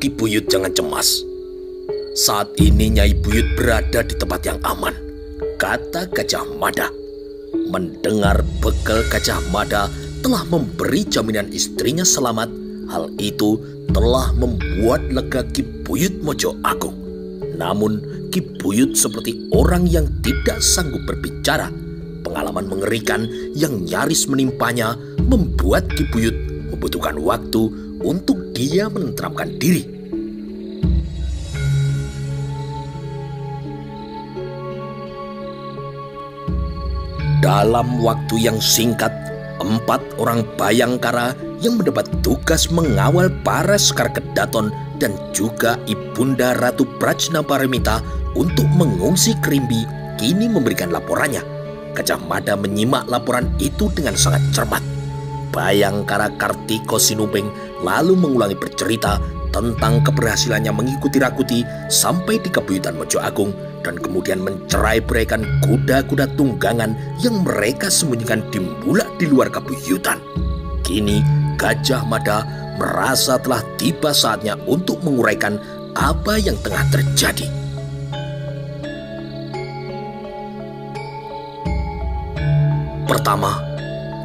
Ki Buyut jangan cemas. Saat ini Nyai Buyut berada di tempat yang aman, kata Gajah Mada. Mendengar bekal Gajah Mada telah memberi jaminan istrinya selamat, hal itu telah membuat lega Ki Buyut Mojo Agung. Namun Ki Buyut seperti orang yang tidak sanggup berbicara. Pengalaman mengerikan yang nyaris menimpanya membuat Ki Buyut membutuhkan waktu untuk dia menenteramkan diri. Dalam waktu yang singkat, 4 orang Bayangkara yang mendapat tugas mengawal para Sekar Kedaton dan juga Ibunda Ratu Prajnaparamita untuk mengungsi ke Rimbi kini memberikan laporannya. Gajah Mada menyimak laporan itu dengan sangat cermat. Bayangkara Kartiko Sinumping lalu mengulangi bercerita tentang keberhasilannya mengikuti Rakuti sampai di Kebuyutan Mojo Agung dan kemudian mencerai-beraikan kuda-kuda tunggangan yang mereka sembunyikan di Mulak di luar Kebuyutan. Kini Gajah Mada merasa telah tiba saatnya untuk menguraikan apa yang tengah terjadi. Pertama,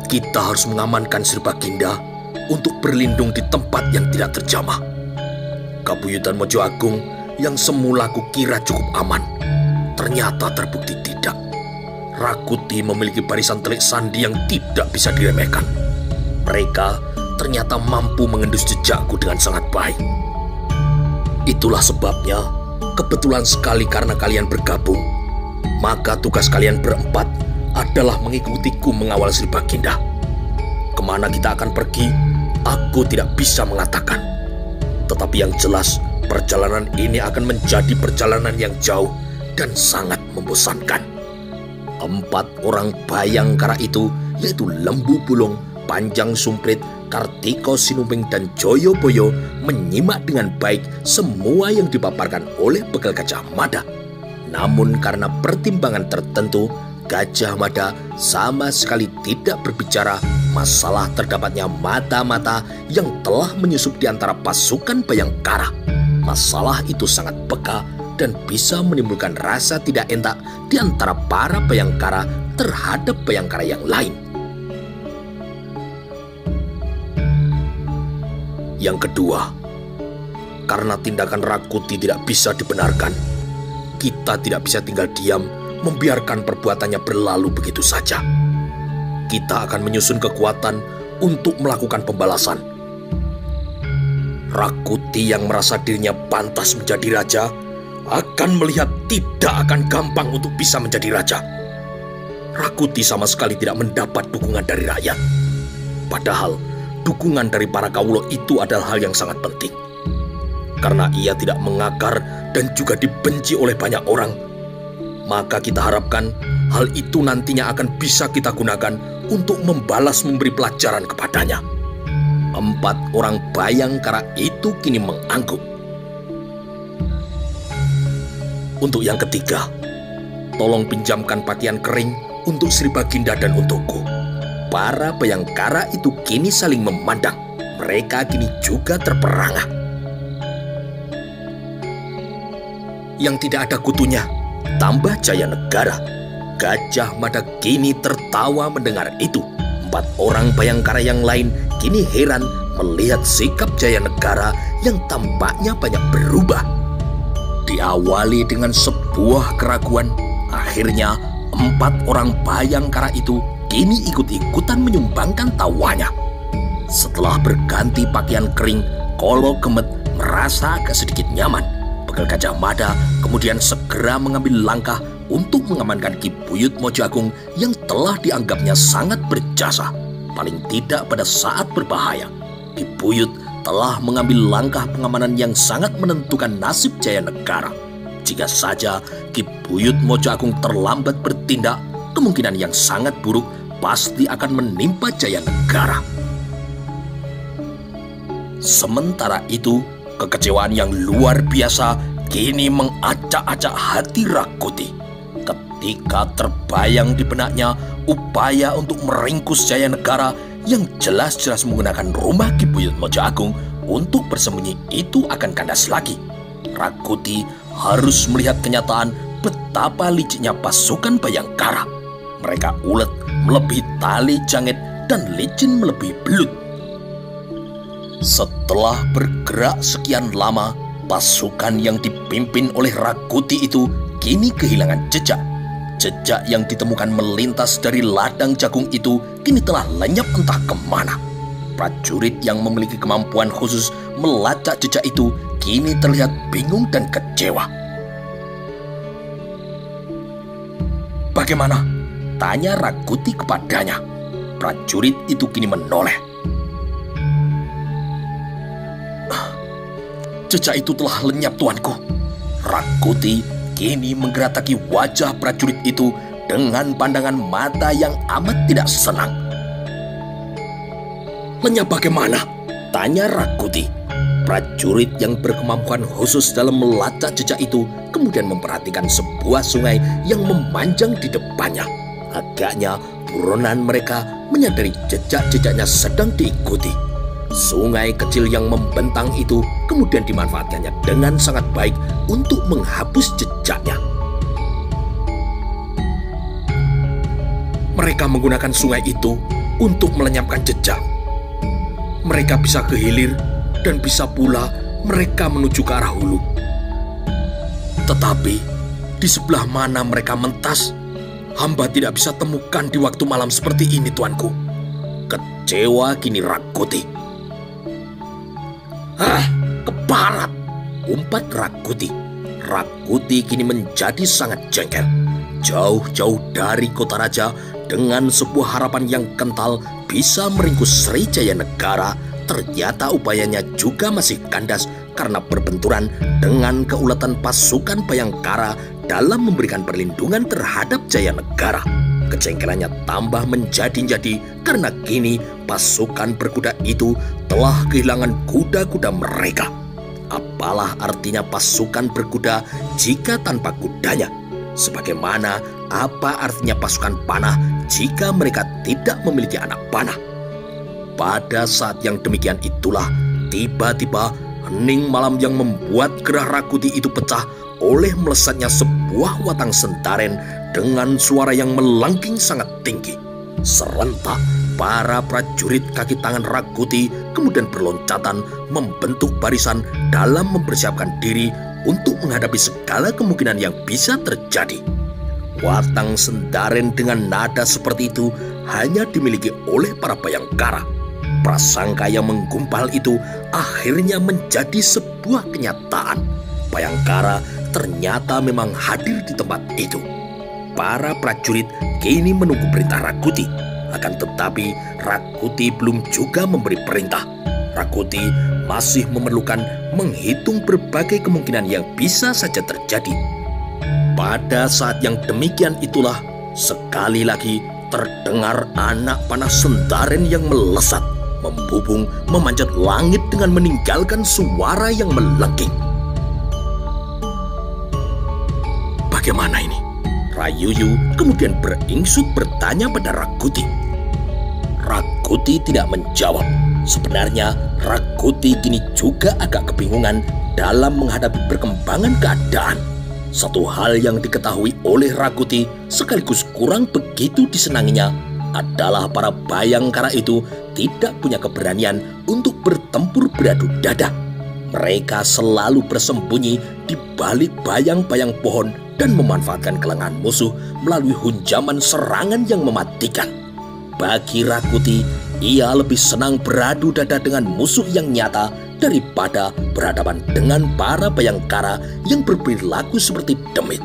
kita harus mengamankan Sri Baginda untuk berlindung di tempat yang tidak terjamah. Kebuyutan Mojo Agung yang semula kukira cukup aman, ternyata terbukti tidak. Rakuti memiliki barisan telik sandi yang tidak bisa diremehkan. Mereka ternyata mampu mengendus jejakku dengan sangat baik. Itulah sebabnya, kebetulan sekali karena kalian bergabung, maka tugas kalian berempat adalah mengikutiku mengawal Sri Baginda. Kemana kita akan pergi, aku tidak bisa mengatakan. Tetapi yang jelas, perjalanan ini akan menjadi perjalanan yang jauh dan sangat membosankan. 4 orang Bayangkara itu, yaitu Lembu Bulung, Panjang Sumprit, Kartiko Sinumping, dan Joyoboyo menyimak dengan baik semua yang dipaparkan oleh bekal Gajah Mada. Namun karena pertimbangan tertentu, Gajah Mada sama sekali tidak berbicara masalah terdapatnya mata-mata yang telah menyusup di antara pasukan Bayangkara. Masalah itu sangat peka dan bisa menimbulkan rasa tidak enak di antara para Bayangkara terhadap Bayangkara yang lain. Yang kedua, karena tindakan Rakuti tidak bisa dibenarkan, kita tidak bisa tinggal diam membiarkan perbuatannya berlalu begitu saja. Kita akan menyusun kekuatan untuk melakukan pembalasan. Rakuti yang merasa dirinya pantas menjadi raja akan melihat tidak akan gampang untuk bisa menjadi raja. Rakuti sama sekali tidak mendapat dukungan dari rakyat. Padahal dukungan dari para kawulo itu adalah hal yang sangat penting. Karena ia tidak mengakar dan juga dibenci oleh banyak orang, maka kita harapkan hal itu nantinya akan bisa kita gunakan untuk membalas memberi pelajaran kepadanya. 4 orang Bayangkara itu kini mengangguk. Untuk yang ketiga, tolong pinjamkan pakaian kering untuk Sri Baginda dan untukku. Para Bayangkara itu kini saling memandang. Mereka kini juga terperangah. Yang tidak ada kutunya, tambah Jaya Negara. Gajah Mada kini tertawa mendengar itu. 4 orang Bayangkara yang lain kini heran melihat sikap Jaya Negara yang tampaknya banyak berubah. Diawali dengan sebuah keraguan, akhirnya 4 orang Bayangkara itu kini ikut-ikutan menyumbangkan tawanya. Setelah berganti pakaian kering, Kolo Gemet merasa agak sedikit nyaman. Bekal Gajah Mada kemudian segera mengambil langkah untuk mengamankan Ki Buyut Mojo Agung yang telah dianggapnya sangat berjasa. Paling tidak pada saat berbahaya, Ki Buyut telah mengambil langkah pengamanan yang sangat menentukan nasib Jaya Negara. Jika saja Ki Buyut Mojo Agung terlambat bertindak, kemungkinan yang sangat buruk pasti akan menimpa Jaya Negara. Sementara itu, kekecewaan yang luar biasa kini mengacak-acak hati Rakuti. Ketika terbayang di benaknya upaya untuk meringkus Jaya Negara yang jelas-jelas menggunakan rumah Ki Buyut Mojo Agung untuk bersembunyi itu akan kandas lagi. Rakuti harus melihat kenyataan betapa liciknya pasukan Bhayangkara. Mereka ulet melebihi tali jangit dan licin melebihi belut. Setelah bergerak sekian lama, pasukan yang dipimpin oleh Rakuti itu kini kehilangan jejak. Jejak yang ditemukan melintas dari ladang jagung itu kini telah lenyap entah kemana. Prajurit yang memiliki kemampuan khusus melacak jejak itu kini terlihat bingung dan kecewa. "Bagaimana?" tanya Rakuti kepadanya. Prajurit itu kini menoleh. "Jejak itu telah lenyap, tuanku." Rakuti kini menggerataki wajah prajurit itu dengan pandangan mata yang amat tidak senang. "Lenyap bagaimana?" tanya Rakuti. Prajurit yang berkemampuan khusus dalam melacak jejak itu kemudian memperhatikan sebuah sungai yang memanjang di depannya. Agaknya buronan mereka menyadari jejak-jejaknya sedang diikuti. Sungai kecil yang membentang itu kemudian dimanfaatkannya dengan sangat baik untuk menghapus jejaknya. Mereka menggunakan sungai itu untuk melenyapkan jejak. Mereka bisa ke hilir dan bisa pula mereka menuju ke arah hulu. Tetapi di sebelah mana mereka mentas, hamba tidak bisa temukan di waktu malam seperti ini, tuanku. Kecewa kini Rakuti. "Ke barat!" umpat Rakuti. Rakuti kini menjadi sangat jengkel. Jauh-jauh dari kota raja, dengan sebuah harapan yang kental bisa meringkus Sriwijaya Negara, ternyata upayanya juga masih kandas karena berbenturan dengan keuletan pasukan Bhayangkara dalam memberikan perlindungan terhadap Jaya Negara. Kejengkelannya tambah menjadi-jadi karena kini pasukan berkuda itu telah kehilangan kuda-kuda mereka. Apalah artinya pasukan berkuda jika tanpa kudanya? Sebagaimana apa artinya pasukan panah jika mereka tidak memiliki anak panah? Pada saat yang demikian itulah tiba-tiba hening malam yang membuat gerah Rakuti itu pecah oleh melesatnya sebuah watang sentaren dengan suara yang melengking sangat tinggi. Serentak para prajurit kaki tangan Rakuti kemudian berloncatan membentuk barisan dalam mempersiapkan diri untuk menghadapi segala kemungkinan yang bisa terjadi. Watang sentaren dengan nada seperti itu hanya dimiliki oleh para Bhayangkara. Prasangka yang menggumpal itu akhirnya menjadi sebuah kenyataan. Bhayangkara ternyata memang hadir di tempat itu. Para prajurit kini menunggu perintah Rakuti. Akan tetapi Rakuti belum juga memberi perintah. Rakuti masih memerlukan menghitung berbagai kemungkinan yang bisa saja terjadi. Pada saat yang demikian itulah sekali lagi terdengar anak panah sentaren yang melesat, membubung, memanjat langit dengan meninggalkan suara yang melengking. "Bagaimana ini?" Rayuyu kemudian beringsut bertanya pada Rakuti. Rakuti tidak menjawab. Sebenarnya Rakuti kini juga agak kebingungan dalam menghadapi perkembangan keadaan. Satu hal yang diketahui oleh Rakuti sekaligus kurang begitu disenanginya adalah para Bhayangkara itu tidak punya keberanian untuk bertempur beradu dada. Mereka selalu bersembunyi di balik bayang-bayang pohon dan memanfaatkan kelengahan musuh melalui hunjaman serangan yang mematikan. Bagi Rakuti, ia lebih senang beradu dada dengan musuh yang nyata daripada berhadapan dengan para Bhayangkara yang berperilaku seperti demit.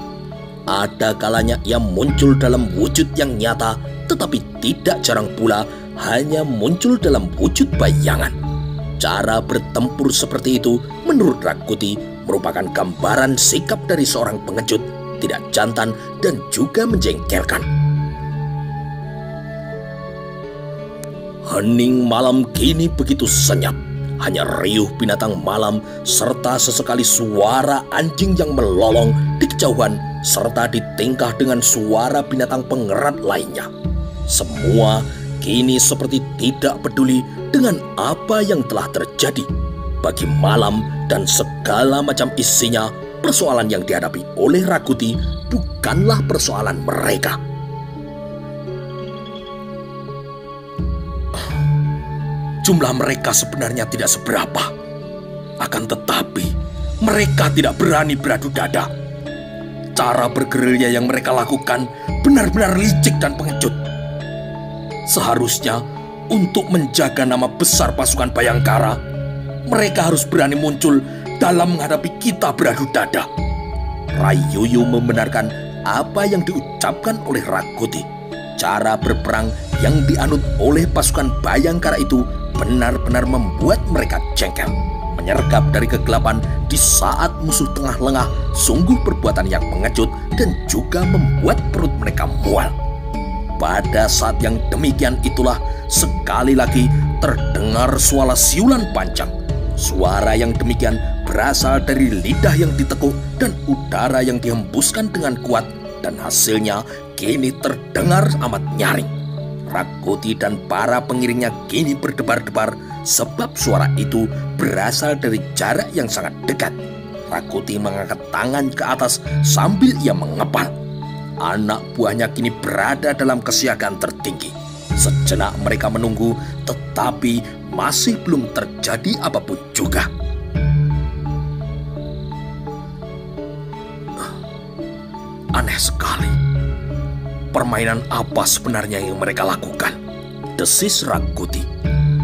Ada kalanya ia muncul dalam wujud yang nyata, tetapi tidak jarang pula hanya muncul dalam wujud bayangan. Cara bertempur seperti itu menurut Rakuti merupakan gambaran sikap dari seorang pengecut, tidak jantan dan juga menjengkelkan. Hening malam kini begitu senyap. Hanya riuh binatang malam serta sesekali suara anjing yang melolong di kejauhan serta ditingkah dengan suara binatang pengerat lainnya. Semua kini seperti tidak peduli dengan apa yang telah terjadi. bagi malam dan segala macam isinya, persoalan yang dihadapi oleh Rakuti bukanlah persoalan mereka. Jumlah mereka sebenarnya tidak seberapa. Akan tetapi, mereka tidak berani beradu dada. Cara bergerilya yang mereka lakukan benar-benar licik dan pengecut. Seharusnya, untuk menjaga nama besar pasukan Bhayangkara, mereka harus berani muncul dalam menghadapi kita beradu dada. Rai Yuyu membenarkan apa yang diucapkan oleh Rakuti. Cara berperang yang dianut oleh pasukan Bhayangkara itu benar-benar membuat mereka jengkel. Menyergap dari kegelapan di saat musuh tengah lengah sungguh perbuatan yang mengejut dan juga membuat perut mereka mual. Pada saat yang demikian itulah sekali lagi terdengar suara siulan panjang. Suara yang demikian berasal dari lidah yang ditekuk dan udara yang dihembuskan dengan kuat, dan hasilnya kini terdengar amat nyaring. Rakuti dan para pengiringnya kini berdebar-debar sebab suara itu berasal dari jarak yang sangat dekat. Rakuti mengangkat tangan ke atas sambil ia mengepal. Anak buahnya kini berada dalam kesiagaan tertinggi. Sejenak mereka menunggu, tetapi masih belum terjadi apapun juga. Aneh sekali. Permainan apa sebenarnya yang mereka lakukan? Desis Rakuti.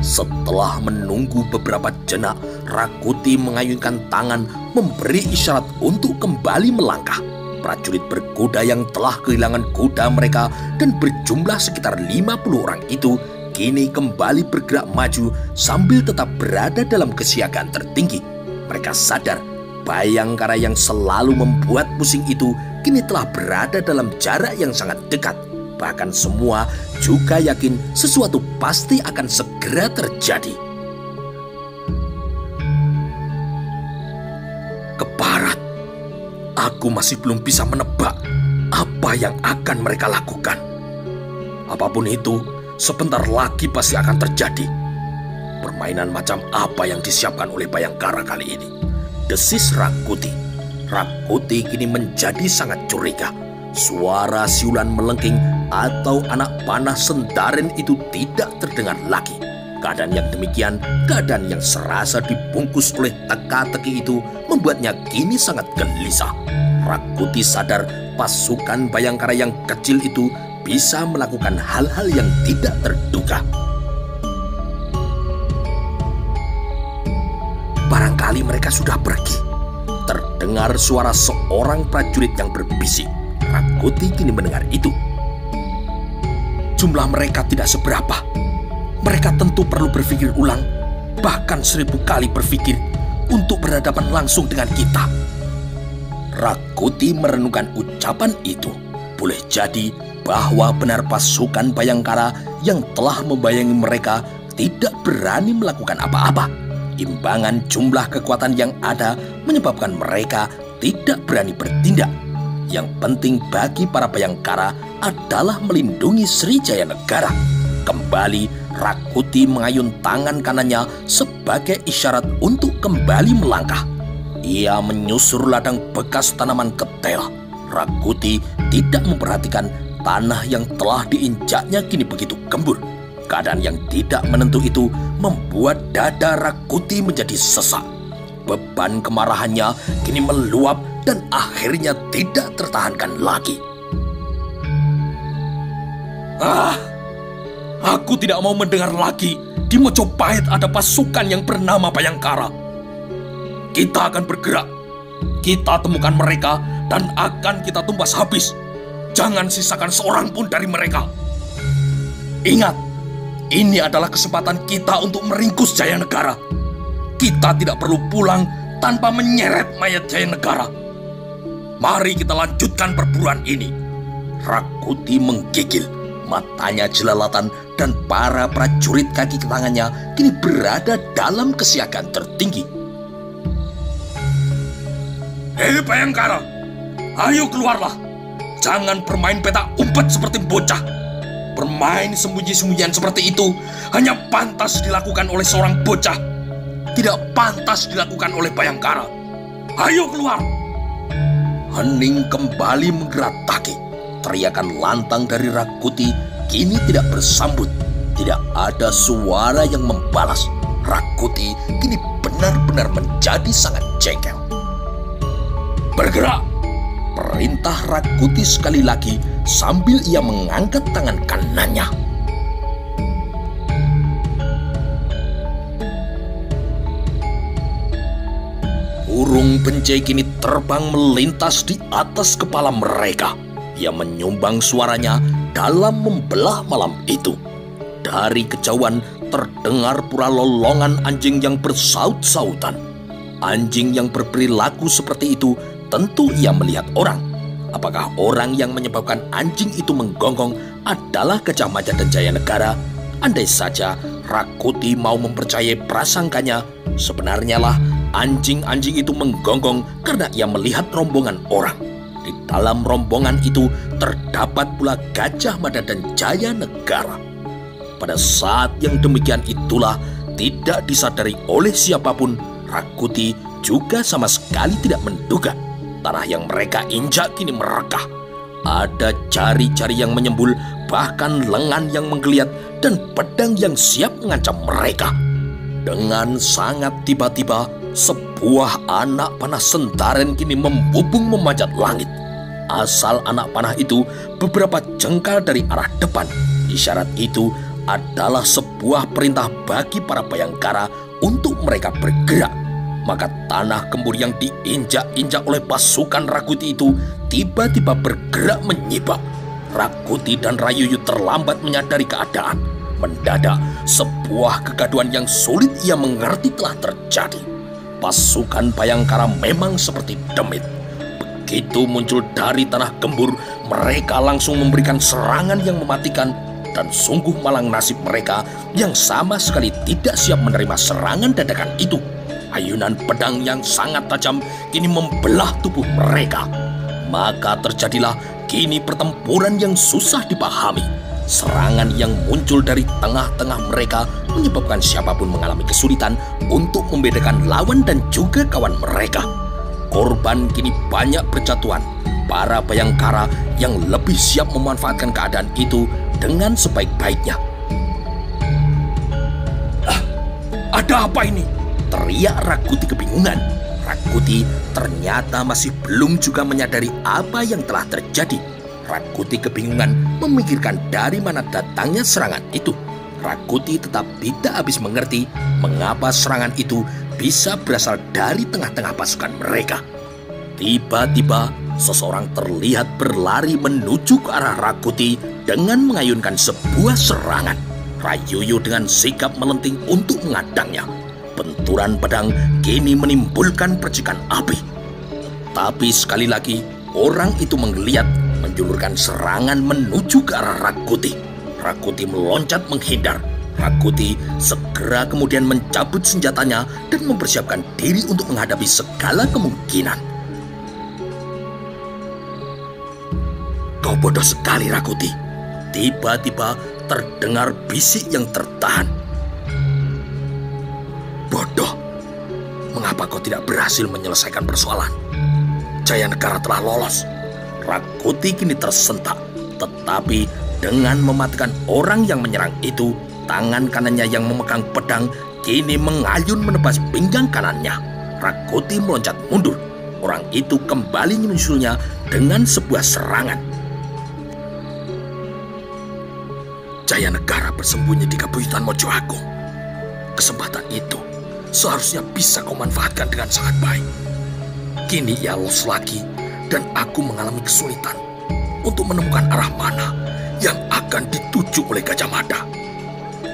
Setelah menunggu beberapa jenak, Rakuti mengayunkan tangan memberi isyarat untuk kembali melangkah. Prajurit berkuda yang telah kehilangan kuda mereka dan berjumlah sekitar 50 orang itu kini kembali bergerak maju sambil tetap berada dalam kesiagaan tertinggi. Mereka sadar Bhayangkara yang selalu membuat pusing itu kini telah berada dalam jarak yang sangat dekat. Bahkan semua juga yakin sesuatu pasti akan segera terjadi. Ke barat, aku masih belum bisa menebak apa yang akan mereka lakukan. Apapun itu, sebentar lagi pasti akan terjadi. Permainan macam apa yang disiapkan oleh Bhayangkara kali ini? Desis Rakuti. Rakuti kini menjadi sangat curiga. Suara siulan melengking atau anak panah Sendaren itu tidak terdengar lagi. Keadaan yang demikian, keadaan yang serasa dibungkus oleh teka-teki itu membuatnya kini sangat gelisah. Rakuti sadar pasukan Bhayangkara yang kecil itu bisa melakukan hal-hal yang tidak terduga. Barangkali mereka sudah pergi. Terdengar suara seorang prajurit yang berbisik. Rakuti kini mendengar itu. Jumlah mereka tidak seberapa. Mereka tentu perlu berpikir ulang, bahkan 1000 kali berpikir untuk berhadapan langsung dengan kita. Rakuti merenungkan ucapan itu. Boleh jadi bahwa benar pasukan Bhayangkara yang telah membayangi mereka tidak berani melakukan apa-apa. Imbangan jumlah kekuatan yang ada menyebabkan mereka tidak berani bertindak. Yang penting bagi para Bhayangkara adalah melindungi Srijaya Negara. Kembali Rakuti mengayun tangan kanannya sebagai isyarat untuk kembali melangkah. Ia menyusur ladang bekas tanaman ketela. Rakuti tidak memperhatikan tanah yang telah diinjaknya kini begitu gembur. Keadaan yang tidak menentu itu membuat dada Rakuti menjadi sesak. Beban kemarahannya kini meluap dan akhirnya tidak tertahankan lagi. Aku tidak mau mendengar lagi di Mojopahit ada pasukan yang bernama Bhayangkara. Kita akan bergerak. Kita temukan mereka dan akan kita tumpas habis. Jangan sisakan seorang pun dari mereka. Ingat, ini adalah kesempatan kita untuk meringkus Jaya Negara. Kita tidak perlu pulang tanpa menyeret mayat Jaya Negara. Mari kita lanjutkan perburuan ini. Rakuti menggigil. Matanya jelalatan dan para prajurit kaki tangannya kini berada dalam kesiagaan tertinggi. Hei Bhayangkara, ayo keluarlah. Jangan bermain petak umpet seperti bocah. Bermain sembunyi-sembunyian seperti itu hanya pantas dilakukan oleh seorang bocah. tidak pantas dilakukan oleh Bayangkara. Ayo keluar! Hening kembali menggerataki. Teriakan lantang dari Rakuti kini tidak bersambut. Tidak ada suara yang membalas. Rakuti kini benar-benar menjadi sangat jengkel. Bergerak! Perintah Rakuti sekali lagi sambil ia mengangkat tangan kanannya. Burung bencai kini terbang melintas di atas kepala mereka. Ia menyumbang suaranya dalam membelah malam itu. Dari kejauhan terdengar pula lolongan anjing yang bersaut-sautan. Anjing yang berperilaku seperti itu tentu ia melihat orang. Apakah orang yang menyebabkan anjing itu menggonggong adalah Gajah Mada dan Jayanegara? Andai saja Rakuti mau mempercayai prasangkanya, sebenarnya lah anjing-anjing itu menggonggong karena ia melihat rombongan orang. Di dalam rombongan itu terdapat pula Gajah Mada dan Jayanegara. Pada saat yang demikian itulah, tidak disadari oleh siapapun, Rakuti juga sama sekali tidak menduga tanah yang mereka injak kini merekah. Ada jari-jari yang menyembul, bahkan lengan yang menggeliat, dan pedang yang siap mengancam mereka. Dengan sangat tiba-tiba, sebuah anak panah Sentaren kini membubung memanjat langit. Asal anak panah itu beberapa jengkal dari arah depan. Isyarat itu adalah sebuah perintah bagi para Bayangkara untuk mereka bergerak. Maka tanah gembur yang diinjak-injak oleh pasukan Rakuti itu tiba-tiba bergerak menyibak. Rakuti dan Rayuyu terlambat menyadari keadaan. Mendadak, sebuah kegaduhan yang sulit ia mengerti telah terjadi. Pasukan Bayangkara memang seperti demit. Begitu muncul dari tanah gembur, mereka langsung memberikan serangan yang mematikan. Dan sungguh malang nasib mereka yang sama sekali tidak siap menerima serangan dadakan itu. Ayunan pedang yang sangat tajam kini membelah tubuh mereka. Maka terjadilah kini pertempuran yang susah dipahami. Serangan yang muncul dari tengah-tengah mereka menyebabkan siapapun mengalami kesulitan untuk membedakan lawan dan juga kawan mereka. Korban kini banyak berjatuhan. Para Bayangkara yang lebih siap memanfaatkan keadaan itu dengan sebaik-baiknya. Ada apa ini? Teriak Rakuti kebingungan. Rakuti ternyata masih belum juga menyadari apa yang telah terjadi. Rakuti kebingungan memikirkan dari mana datangnya serangan itu. Rakuti tetap tidak habis mengerti mengapa serangan itu bisa berasal dari tengah-tengah pasukan mereka. Tiba-tiba seseorang terlihat berlari menuju ke arah Rakuti dengan mengayunkan sebuah serangan. Rayuyu dengan sigap melenting untuk mengadangnya. Benturan pedang kini menimbulkan percikan api. Tapi sekali lagi orang itu menggeliat menjulurkan serangan menuju ke arah Rakuti. Rakuti meloncat menghindar. Rakuti segera kemudian mencabut senjatanya dan mempersiapkan diri untuk menghadapi segala kemungkinan. Kau bodoh sekali, Rakuti. Tiba-tiba terdengar bisik yang tertahan. Bodoh, mengapa kau tidak berhasil menyelesaikan persoalan? Jayanegara telah lolos. Rakuti kini tersentak, tetapi dengan mematikan orang yang menyerang itu, tangan kanannya yang memegang pedang kini mengayun menebas pinggang kanannya. Rakuti meloncat mundur. Orang itu kembali menyusulnya dengan sebuah serangan. Jayanegara bersembunyi di Kabuyutan Mojo Agung. Kesempatan itu seharusnya bisa kau manfaatkan dengan sangat baik. Kini ia lolos lagi dan aku mengalami kesulitan untuk menemukan arah mana yang akan dituju oleh Gajah Mada.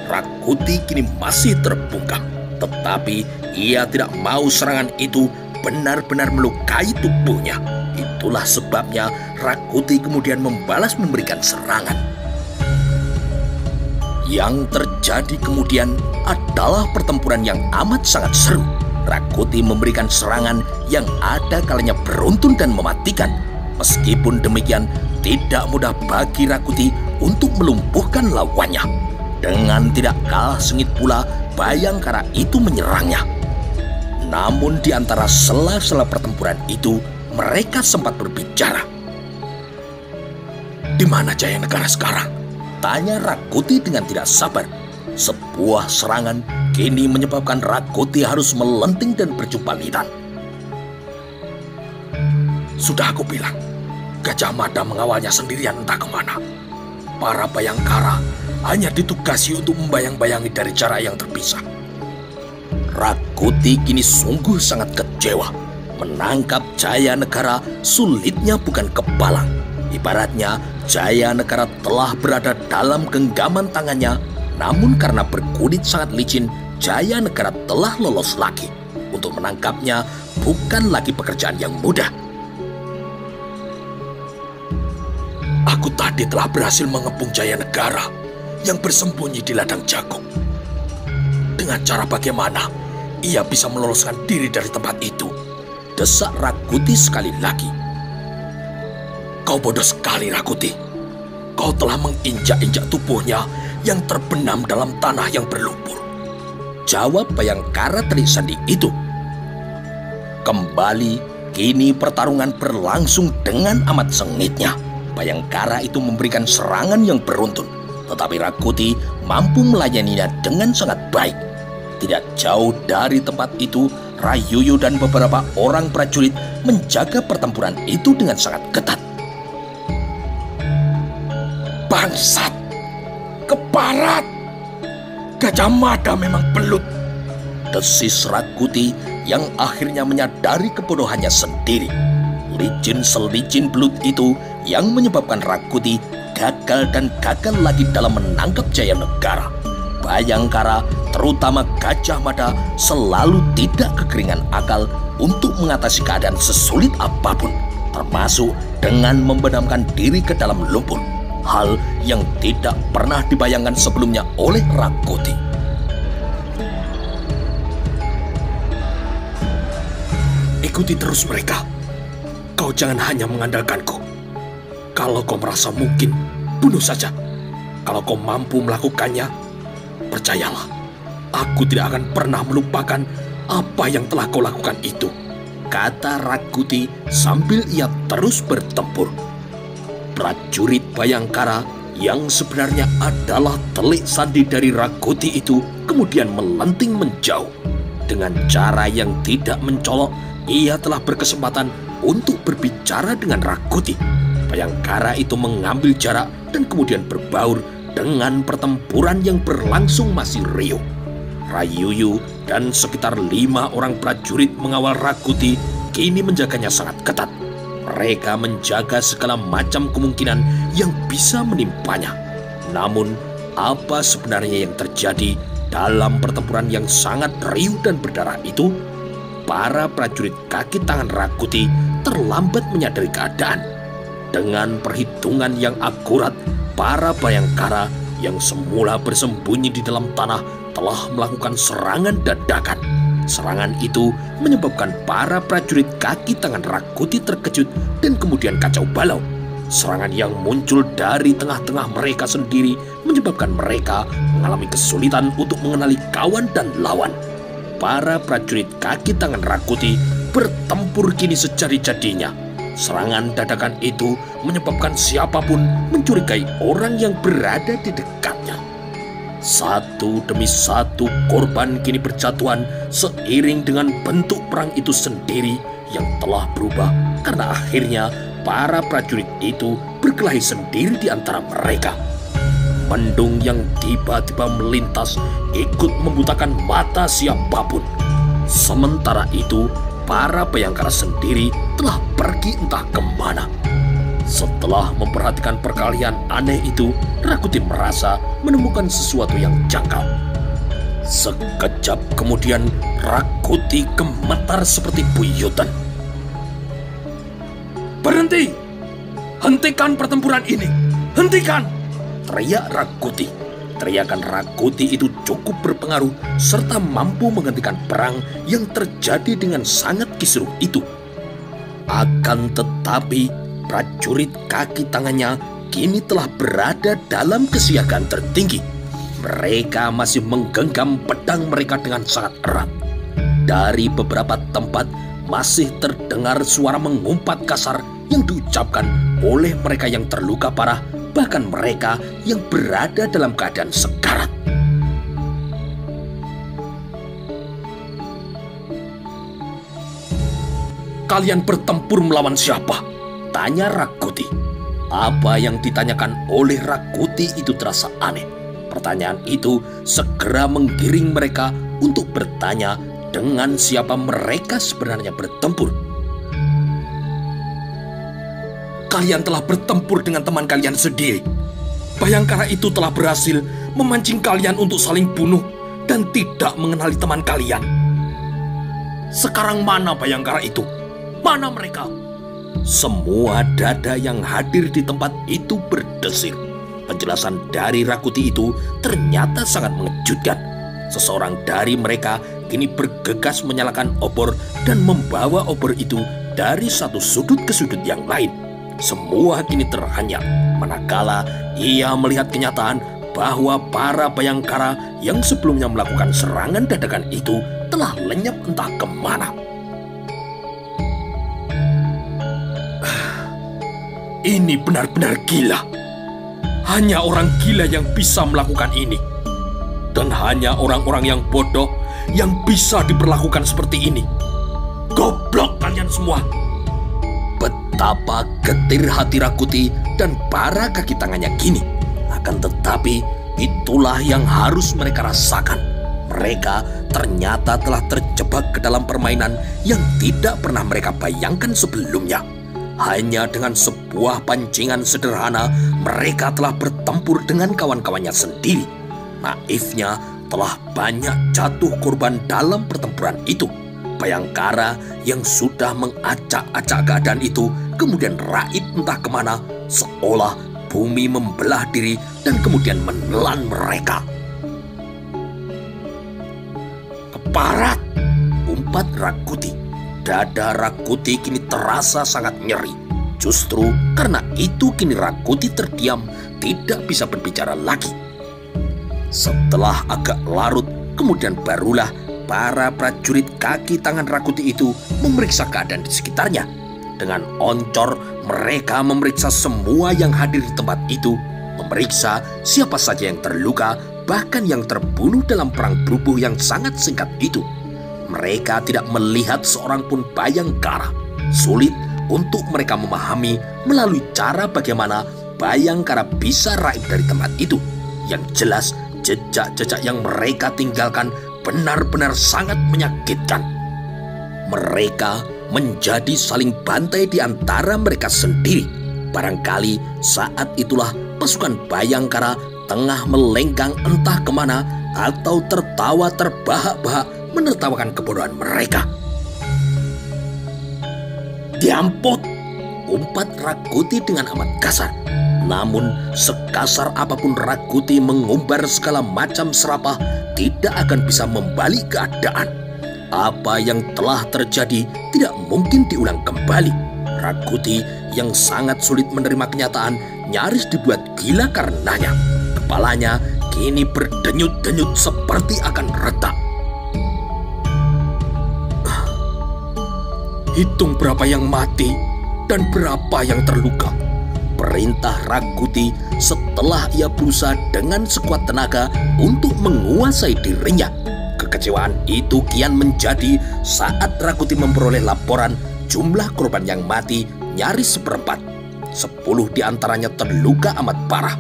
Rakuti kini masih terbungkam, tetapi ia tidak mau serangan itu benar-benar melukai tubuhnya. Itulah sebabnya Rakuti kemudian membalas memberikan serangan. Yang terjadi kemudian adalah pertempuran yang amat sangat seru. Rakuti memberikan serangan yang ada kalanya beruntun dan mematikan. Meskipun demikian, tidak mudah bagi Rakuti untuk melumpuhkan lawannya. Dengan tidak kalah sengit pula, Bayangkara itu menyerangnya. Namun di antara sela-sela pertempuran itu, mereka sempat berbicara. "Di mana Jaya Negara sekarang?" tanya Rakuti dengan tidak sabar. Sebuah serangan kini menyebabkan Rakuti harus melenting dan berjumpa litan. "Sudah aku bilang, Gajah Mada mengawalnya sendirian entah kemana. Para Bayangkara hanya ditugasi untuk membayang-bayangi dari jarak yang terpisah." Rakuti kini sungguh sangat kecewa. Menangkap Jaya Negara sulitnya bukan kepalang. Ibaratnya Jaya Negara telah berada dalam genggaman tangannya, namun karena berkulit sangat licin, Jaya Negara telah lolos lagi. Untuk menangkapnya bukan lagi pekerjaan yang mudah. "Aku tadi telah berhasil mengepung Jaya Negara yang bersembunyi di ladang jagung. Dengan cara bagaimana ia bisa meloloskan diri dari tempat itu?" desak Rakuti sekali lagi. "Kau bodoh sekali, Rakuti. Kau telah menginjak-injak tubuhnya yang terbenam dalam tanah yang berlumpur," jawab Bayangkara telik sandi itu. Kembali, kini pertarungan berlangsung dengan amat sengitnya. Bayangkara itu memberikan serangan yang beruntun, tetapi Rakuti mampu melayaninya dengan sangat baik. Tidak jauh dari tempat itu, Rayuyu dan beberapa orang prajurit menjaga pertempuran itu dengan sangat ketat. "Bangsat! Ke barat! Gajah Mada memang belut!" desis Rakuti yang akhirnya menyadari kebodohannya sendiri. Licin selicin belut itu yang menyebabkan Rakuti gagal dan gagal lagi dalam menangkap Jaya Negara. Bayangkara, terutama Gajah Mada, selalu tidak kekeringan akal untuk mengatasi keadaan sesulit apapun, termasuk dengan membenamkan diri ke dalam lumpur. Hal yang tidak pernah dibayangkan sebelumnya oleh Rakuti. "Ikuti terus mereka. Kau jangan hanya mengandalkanku. Kalau kau merasa mungkin, bunuh saja. Kalau kau mampu melakukannya, percayalah, aku tidak akan pernah melupakan apa yang telah kau lakukan itu," kata Rakuti sambil ia terus bertempur. Prajurit Bayangkara yang sebenarnya adalah telik sandi dari Rakuti itu kemudian melenting menjauh. Dengan cara yang tidak mencolok, ia telah berkesempatan untuk berbicara dengan Rakuti. Bayangkara itu mengambil jarak dan kemudian berbaur dengan pertempuran yang berlangsung masih riuh. Rayuyu dan sekitar 5 orang prajurit mengawal Rakuti kini menjaganya sangat ketat. Mereka menjaga segala macam kemungkinan yang bisa menimpanya. Namun, apa sebenarnya yang terjadi dalam pertempuran yang sangat riuh dan berdarah itu? Para prajurit kaki tangan Rakuti terlambat menyadari keadaan. Dengan perhitungan yang akurat, para Bayangkara yang semula bersembunyi di dalam tanah telah melakukan serangan dadakan. Serangan itu menyebabkan para prajurit kaki tangan Rakuti terkejut dan kemudian kacau balau. Serangan yang muncul dari tengah-tengah mereka sendiri menyebabkan mereka mengalami kesulitan untuk mengenali kawan dan lawan. Para prajurit kaki tangan Rakuti bertempur kini sejadi-jadinya. Serangan dadakan itu menyebabkan siapapun mencurigai orang yang berada di dekatnya. Satu demi satu korban kini berjatuhan seiring dengan bentuk perang itu sendiri yang telah berubah karena akhirnya para prajurit itu berkelahi sendiri di antara mereka. Mendung yang tiba-tiba melintas ikut membutakan mata siapapun. Sementara itu, para Bayangkara sendiri telah pergi entah kemana. Setelah memperhatikan perkelahian aneh itu, Rakuti merasa menemukan sesuatu yang janggal. Sekejap kemudian, Rakuti gemetar seperti buyutan. "Berhenti! Hentikan pertempuran ini! Hentikan!" teriak Rakuti. Teriakan Rakuti itu cukup berpengaruh serta mampu menghentikan perang yang terjadi dengan sangat kisruh itu. Akan tetapi, prajurit kaki tangannya kini telah berada dalam kesiagaan tertinggi. Mereka masih menggenggam pedang mereka dengan sangat erat. Dari beberapa tempat masih terdengar suara mengumpat kasar yang diucapkan oleh mereka yang terluka parah, bahkan mereka yang berada dalam keadaan sekarat. "Kalian bertempur melawan siapa?" tanya Rakuti. Apa yang ditanyakan oleh Rakuti itu terasa aneh. Pertanyaan itu segera menggiring mereka untuk bertanya dengan siapa mereka sebenarnya bertempur. "Kalian telah bertempur dengan teman kalian sendiri. Bayangkara itu telah berhasil memancing kalian untuk saling bunuh dan tidak mengenali teman kalian. Sekarang mana Bayangkara itu? Mana mereka?" Semua dada yang hadir di tempat itu berdesir. Penjelasan dari Rakuti itu ternyata sangat mengejutkan. Seseorang dari mereka kini bergegas menyalakan obor dan membawa obor itu dari satu sudut ke sudut yang lain. Semua kini terhanyak, manakala ia melihat kenyataan bahwa para Bayangkara yang sebelumnya melakukan serangan dadakan itu telah lenyap entah kemana. "Ini benar-benar gila. Hanya orang gila yang bisa melakukan ini. Dan hanya orang-orang yang bodoh yang bisa diperlakukan seperti ini. Goblok kalian semua!" Betapa getir hati Rakuti dan para kaki tangannya kini. Akan tetapi itulah yang harus mereka rasakan. Mereka ternyata telah terjebak ke dalam permainan yang tidak pernah mereka bayangkan sebelumnya. Hanya dengan sebuah pancingan sederhana, mereka telah bertempur dengan kawan-kawannya sendiri. Naifnya, telah banyak jatuh korban dalam pertempuran itu. Bayangkara yang sudah mengacak-acak keadaan itu kemudian raib entah kemana, seolah bumi membelah diri dan kemudian menelan mereka. "Keparat!" umpat Rakuti. Dada Rakuti kini terasa sangat nyeri. Justru karena itu kini Rakuti terdiam, tidak bisa berbicara lagi. Setelah agak larut, kemudian barulah para prajurit kaki tangan Rakuti itu memeriksa keadaan di sekitarnya. Dengan oncor, mereka memeriksa semua yang hadir di tempat itu, memeriksa siapa saja yang terluka, bahkan yang terbunuh dalam perang bubuh yang sangat singkat itu. Mereka tidak melihat seorang pun Bayangkara. Sulit untuk mereka memahami melalui cara bagaimana Bayangkara bisa raib dari tempat itu. Yang jelas, jejak-jejak yang mereka tinggalkan benar-benar sangat menyakitkan. Mereka menjadi saling bantai di antara mereka sendiri. Barangkali saat itulah pasukan Bayangkara tengah melenggang entah kemana atau tertawa terbahak-bahak menertawakan kebodohan mereka. "Diamput!" umpat Rakuti dengan amat kasar. Namun sekasar apapun Rakuti mengumbar segala macam serapah, tidak akan bisa membalik keadaan. Apa yang telah terjadi tidak mungkin diulang kembali. Rakuti yang sangat sulit menerima kenyataan nyaris dibuat gila karenanya. Kepalanya kini berdenyut-denyut seperti akan retak. "Hitung berapa yang mati dan berapa yang terluka," perintah Rakuti setelah ia berusaha dengan sekuat tenaga untuk menguasai dirinya. Kekecewaan itu kian menjadi saat Rakuti memperoleh laporan jumlah korban yang mati nyaris seperempat. 10 diantaranya terluka amat parah.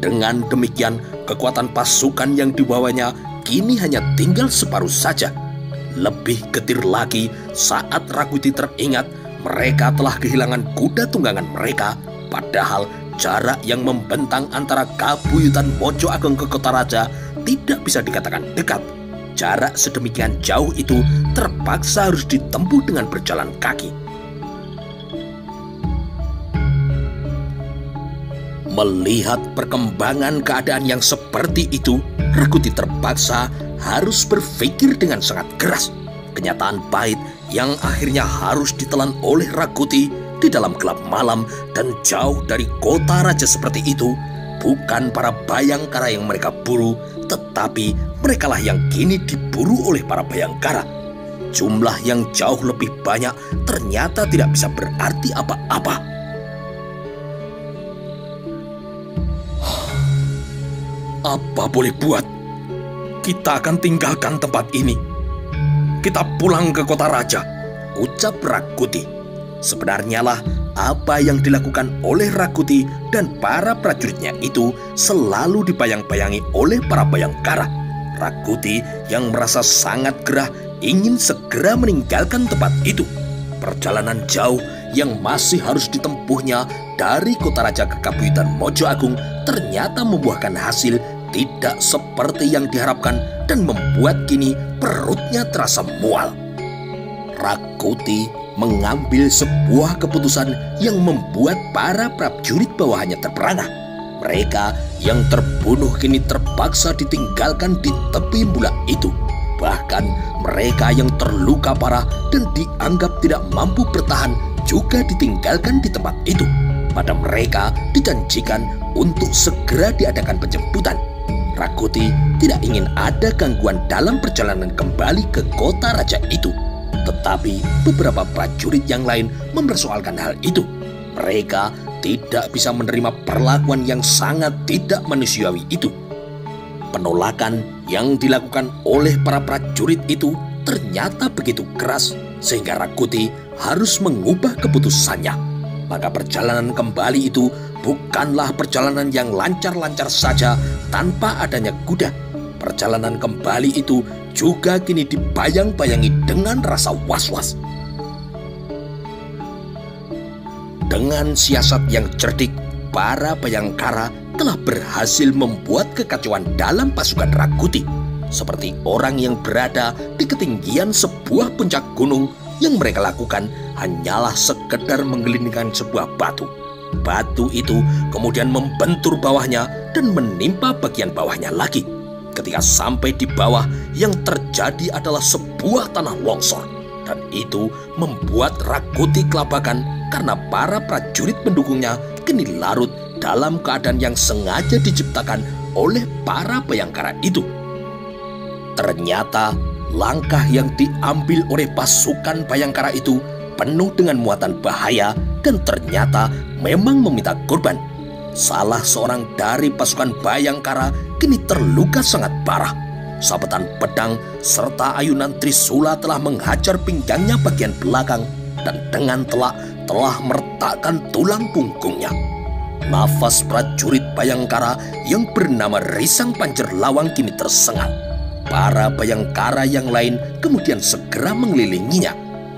Dengan demikian, kekuatan pasukan yang dibawanya kini hanya tinggal separuh saja. Lebih getir lagi saat Rakuti teringat mereka telah kehilangan kuda tunggangan mereka, padahal jarak yang membentang antara Kabuyutan Mojo Agung ke Kota Raja tidak bisa dikatakan dekat. Jarak sedemikian jauh itu terpaksa harus ditempuh dengan berjalan kaki. Melihat perkembangan keadaan yang seperti itu, Rakuti terpaksa harus berpikir dengan sangat keras. Kenyataan pahit yang akhirnya harus ditelan oleh Rakuti di dalam gelap malam dan jauh dari kota raja seperti itu, bukan para Bayangkara yang mereka buru, tetapi merekalah yang kini diburu oleh para Bayangkara. jumlah yang jauh lebih banyak ternyata tidak bisa berarti apa-apa. Apa boleh buat? Kita akan tinggalkan tempat ini. Kita pulang ke kota raja, ucap Rakuti. Sebenarnya lah apa yang dilakukan oleh Rakuti dan para prajuritnya itu selalu dibayang-bayangi oleh para bayangkara. Rakuti yang merasa sangat gerah ingin segera meninggalkan tempat itu. Perjalanan jauh yang masih harus ditempuhnya dari kota raja ke Kabuyutan Mojo Agung ternyata membuahkan hasil tidak seperti yang diharapkan dan membuat kini perutnya terasa mual. Rakuti mengambil sebuah keputusan yang membuat para prajurit bawahannya terperangah. Mereka yang terbunuh kini terpaksa ditinggalkan di tepi embula itu. Bahkan mereka yang terluka parah dan dianggap tidak mampu bertahan juga ditinggalkan di tempat itu. Pada mereka dijanjikan untuk segera diadakan penjemputan. Rakuti tidak ingin ada gangguan dalam perjalanan kembali ke kota raja itu. Tetapi beberapa prajurit yang lain mempersoalkan hal itu. Mereka tidak bisa menerima perlakuan yang sangat tidak manusiawi itu. Penolakan yang dilakukan oleh para prajurit itu ternyata begitu keras sehingga Rakuti harus mengubah keputusannya. Maka perjalanan kembali itu bukanlah perjalanan yang lancar-lancar saja tanpa adanya kuda. Perjalanan kembali itu juga kini dibayang-bayangi dengan rasa was-was. Dengan siasat yang cerdik, para bayangkara telah berhasil membuat kekacauan dalam pasukan Rakuti. Seperti orang yang berada di ketinggian sebuah puncak gunung, yang mereka lakukan hanyalah sekedar menggelindingkan sebuah batu. Batu itu kemudian membentur bawahnya dan menimpa bagian bawahnya lagi. Ketika sampai di bawah, yang terjadi adalah sebuah tanah longsor. Dan itu membuat Rakuti kelabakan karena para prajurit pendukungnya kini larut dalam keadaan yang sengaja diciptakan oleh para bayangkara itu. Ternyata langkah yang diambil oleh pasukan bayangkara itu penuh dengan muatan bahaya dan ternyata memang meminta korban. Salah seorang dari pasukan bayangkara kini terluka sangat parah. Sabetan pedang serta ayunan trisula telah menghajar pinggangnya bagian belakang dan dengan telak telah meretakkan tulang punggungnya. Nafas prajurit bayangkara yang bernama Risang Pancerlawang kini tersengal. Para bayangkara yang lain kemudian segera mengelilinginya.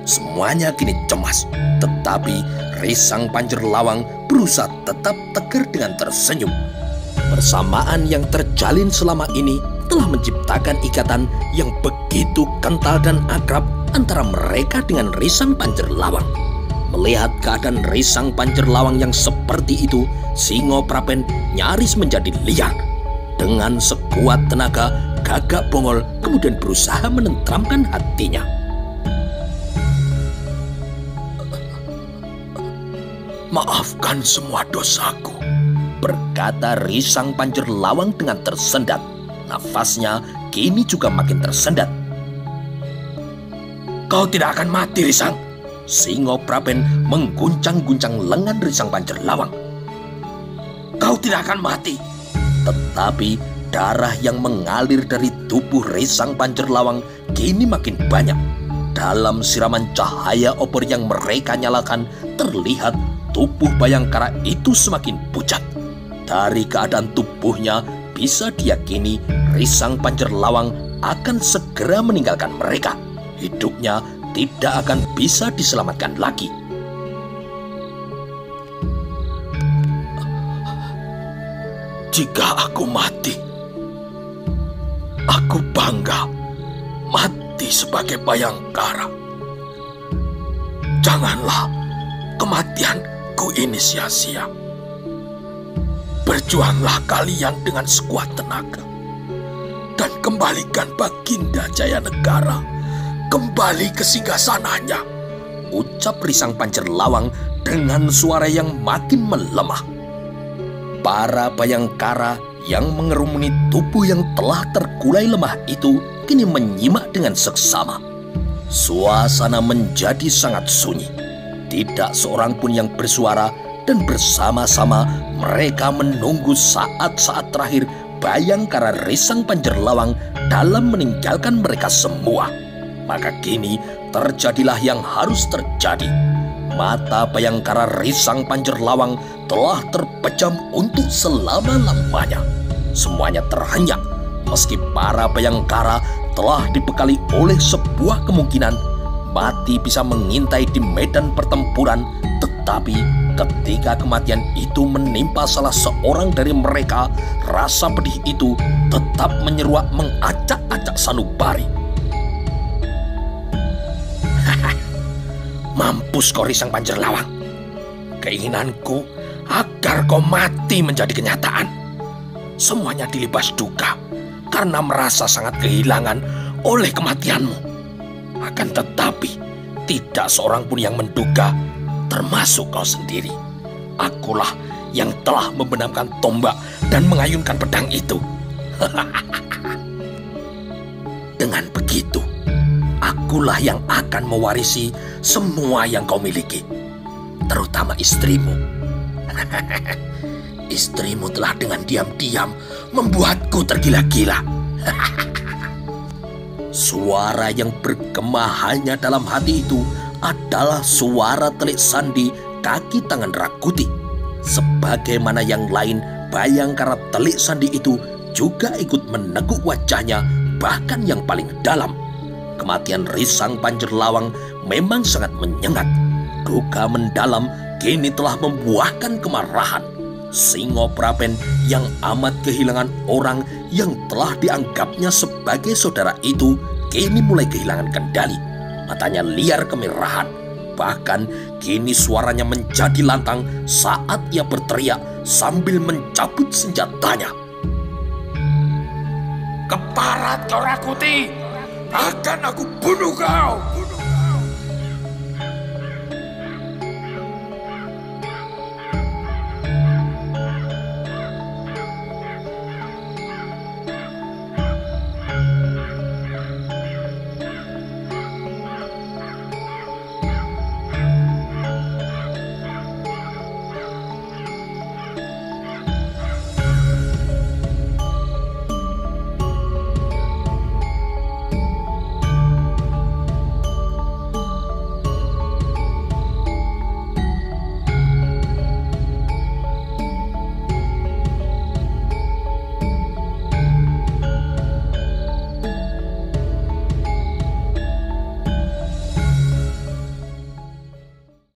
Semuanya kini cemas, tetapi Risang Pancerlawang berusaha tetap tegar dengan tersenyum. Persamaan yang terjalin selama ini telah menciptakan ikatan yang begitu kental dan akrab antara mereka dengan Risang Pancerlawang. Melihat keadaan Risang Pancerlawang yang seperti itu, Singoprapen nyaris menjadi liar. Dengan sekuat tenaga, Gagak Bongol kemudian berusaha menenteramkan hatinya. "Maafkan semua dosaku," berkata Risang Pancerlawang dengan tersendat. Nafasnya kini juga makin tersendat. "Kau tidak akan mati, Risang." Singoprapen mengguncang-guncang lengan Risang Pancerlawang. "Kau tidak akan mati." Tetapi darah yang mengalir dari tubuh Risang Pancerlawang kini makin banyak. Dalam siraman cahaya obor yang mereka nyalakan, terlihat tubuh bayangkara itu semakin pucat. Dari keadaan tubuhnya, bisa diyakini Risang Pancerlawang akan segera meninggalkan mereka. Hidupnya tidak akan bisa diselamatkan lagi. "Jika aku mati, aku bangga mati sebagai bayangkara. Janganlah kematianku ini sia-sia. Berjuanglah kalian dengan sekuat tenaga dan kembalikan Baginda Jayanegara kembali ke singgasananya," ucap Risang Pancerlawang dengan suara yang makin melemah. Para bayangkara yang mengerumuni tubuh yang telah terkulai lemah itu kini menyimak dengan seksama. Suasana menjadi sangat sunyi. Tidak seorang pun yang bersuara dan bersama-sama mereka menunggu saat-saat terakhir Bayangkara Risang Panjerlawang dalam meninggalkan mereka semua. Maka kini terjadilah yang harus terjadi. Mata Bayangkara Risang Panjerlawang telah terpejam untuk selama-lamanya. Semuanya terhenyak meski para Bayangkara telah dibekali oleh sebuah kemungkinan mati bisa mengintai di medan pertempuran, tetapi ketika kematian itu menimpa salah seorang dari mereka, rasa pedih itu tetap menyeruak mengacak-acak sanubari. Mampus kau Risang Panjerlawang. Keinginanku agar kau mati menjadi kenyataan. Semuanya dilibas duka karena merasa sangat kehilangan oleh kematianmu. Akan tetapi, tidak seorang pun yang menduga, termasuk kau sendiri. Akulah yang telah membenamkan tombak dan mengayunkan pedang itu. Dengan begitu, akulah yang akan mewarisi semua yang kau miliki, terutama istrimu. Istrimu telah dengan diam-diam membuatku tergila-gila. Suara yang bergema hanya dalam hati itu adalah suara telik sandi kaki tangan Rakuti. Sebagaimana yang lain, Bayangkara telik sandi itu juga ikut meneguk wajahnya, bahkan yang paling dalam. Kematian Risang Panjerlawang memang sangat menyengat. Duka mendalam kini telah membuahkan kemarahan. Singoprapen yang amat kehilangan orang yang telah dianggapnya sebagai saudara itu kini mulai kehilangan kendali. Matanya liar kemerahan. Bahkan kini suaranya menjadi lantang saat ia berteriak sambil mencabut senjatanya. "Keparat kau Rakuti! Akan aku bunuh kau!"